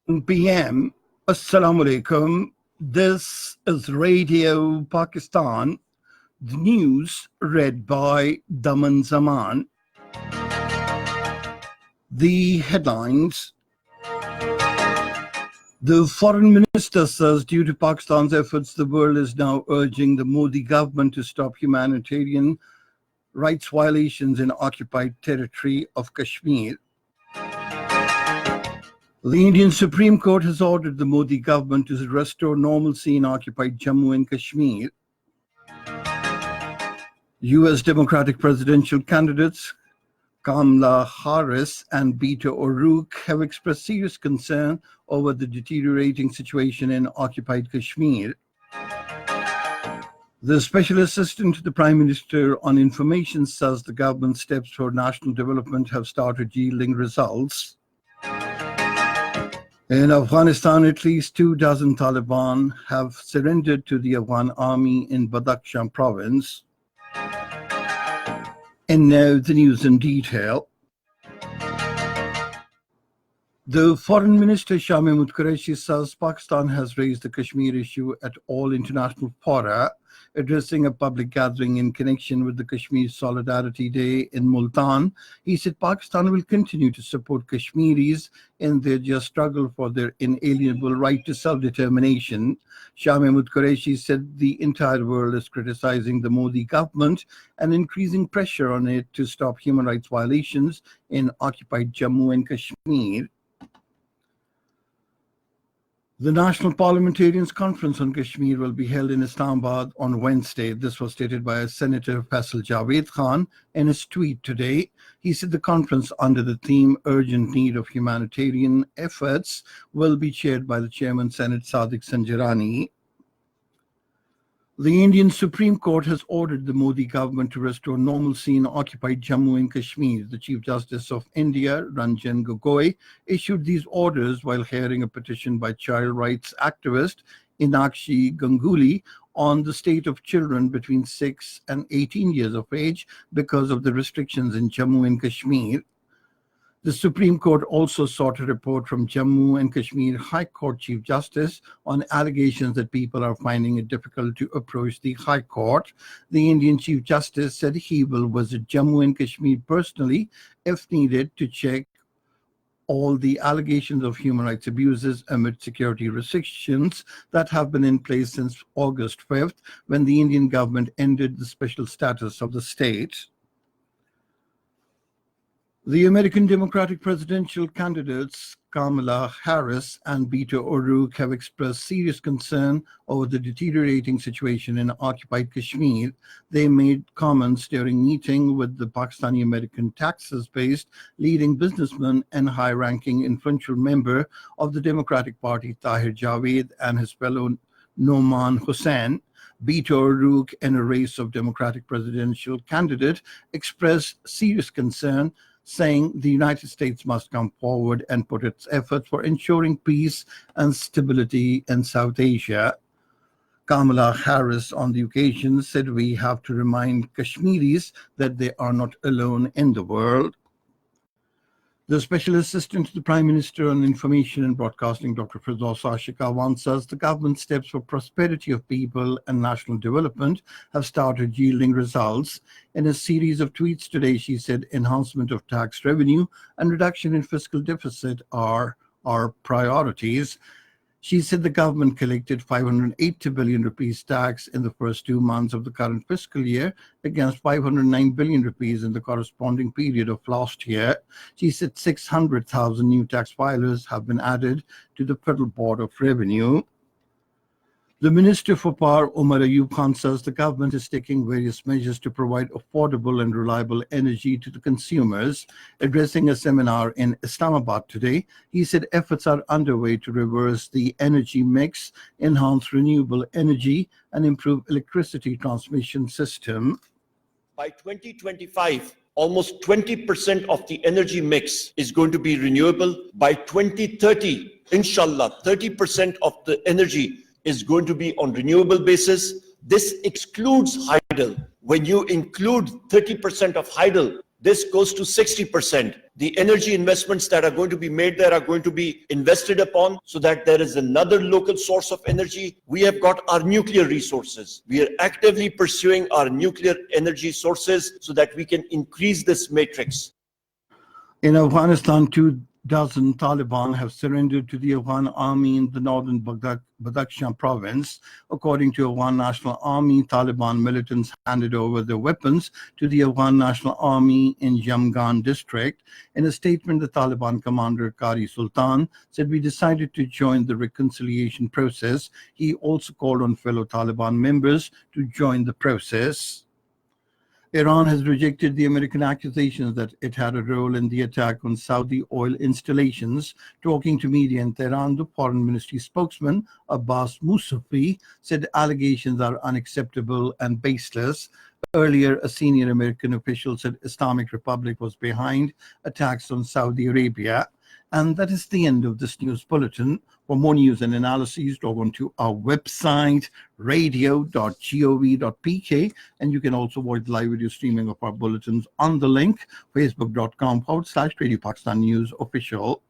PM. Assalamu alaikum. This is Radio Pakistan. The news read by Daman Zaman. The headlines. The foreign minister says due to Pakistan's efforts, the world is now urging the Modi government to stop humanitarian rights violations in occupied territory of Kashmir. The Indian Supreme Court has ordered the Modi government to restore normalcy in occupied Jammu and Kashmir. US Democratic presidential candidates Kamala Harris and Beto O'Rourke have expressed serious concern over the deteriorating situation in occupied Kashmir. The Special Assistant to the Prime Minister on Information says the government's steps for national development have started yielding results. In Afghanistan, at least 24 Taliban have surrendered to the Afghan army in Badakhshan province. And now the news in detail. The Foreign Minister Shah Mahmood Qureshi says Pakistan has raised the Kashmir issue at all international fora, addressing a public gathering in connection with the Kashmir Solidarity Day in Multan. He said Pakistan will continue to support Kashmiris in their just struggle for their inalienable right to self-determination. Shah Mahmood Qureshi said the entire world is criticizing the Modi government and increasing pressure on it to stop human rights violations in occupied Jammu and Kashmir. The National Parliamentarians' Conference on Kashmir will be held in Islamabad on Wednesday. This was stated by Senator Faisal Javed Khan in his tweet today. He said the conference under the theme Urgent Need of Humanitarian Efforts will be chaired by the Chairman Senate Sadiq Sanjarani. The Indian Supreme Court has ordered the Modi government to restore normalcy in occupied Jammu and Kashmir. The Chief Justice of India, Ranjan Gogoi, issued these orders while hearing a petition by child rights activist Inakshi Ganguly on the state of children between 6 and 18 years of age because of the restrictions in Jammu and Kashmir. The Supreme Court also sought a report from Jammu and Kashmir High Court Chief Justice on allegations that people are finding it difficult to approach the High Court. The Indian Chief Justice said he will visit Jammu and Kashmir personally if needed to check all the allegations of human rights abuses amid security restrictions that have been in place since August 5th, when the Indian government ended the special status of the state. The American Democratic presidential candidates Kamala Harris and Beto O'Rourke have expressed serious concern over the deteriorating situation in occupied Kashmir. They made comments during meeting with the Pakistani-American Texas-based leading businessman and high-ranking influential member of the Democratic Party, Tahir Javed, and his fellow Noman Hussain. Beto O'Rourke, in a race of Democratic presidential candidate, expressed serious concern, saying the United States must come forward and put its efforts for ensuring peace and stability in South Asia. Kamala Harris on the occasion said we have to remind Kashmiris that they are not alone in the world. The Special Assistant to the Prime Minister on Information and Broadcasting, Dr. Firdaus Ashik Awan, says the government's steps for prosperity of people and national development have started yielding results. In a series of tweets today, she said enhancement of tax revenue and reduction in fiscal deficit are our priorities. She said the government collected 580 billion rupees tax in the first 2 months of the current fiscal year against 509 billion rupees in the corresponding period of last year. She said 600,000 new tax filers have been added to the Federal Board of Revenue. The Minister for Power, Umar Ayub Khan, says the government is taking various measures to provide affordable and reliable energy to the consumers. Addressing a seminar in Islamabad today, he said efforts are underway to reverse the energy mix, enhance renewable energy, and improve electricity transmission system. By 2025, almost 20% of the energy mix is going to be renewable. By 2030, inshallah, 30% of the energy is going to be on renewable basis. This excludes hydel. When you include 30% of hydel, this goes to 60%. The energy investments that are going to be made there are going to be invested upon so that there is another local source of energy. We have got our nuclear resources. We are actively pursuing our nuclear energy sources so that we can increase this matrix. In Afghanistan, 24 Taliban have surrendered to the Afghan army in the northern Badakhshan province. According to Afghan National Army, Taliban militants handed over their weapons to the Afghan National Army in Jamgan district. In a statement, the Taliban commander Qari Sultan said, "We decided to join the reconciliation process." He also called on fellow Taliban members to join the process. Iran has rejected the American accusations that it had a role in the attack on Saudi oil installations. Talking to media in Tehran, the Foreign Ministry spokesman Abbas Mousavi said allegations are unacceptable and baseless. Earlier, a senior American official said Islamic Republic was behind attacks on Saudi Arabia. And that is the end of this news bulletin. For more news and analyses, log on to our website, radio.gov.pk, and you can also watch the live video streaming of our bulletins on the link, facebook.com/Radio Pakistan News Official.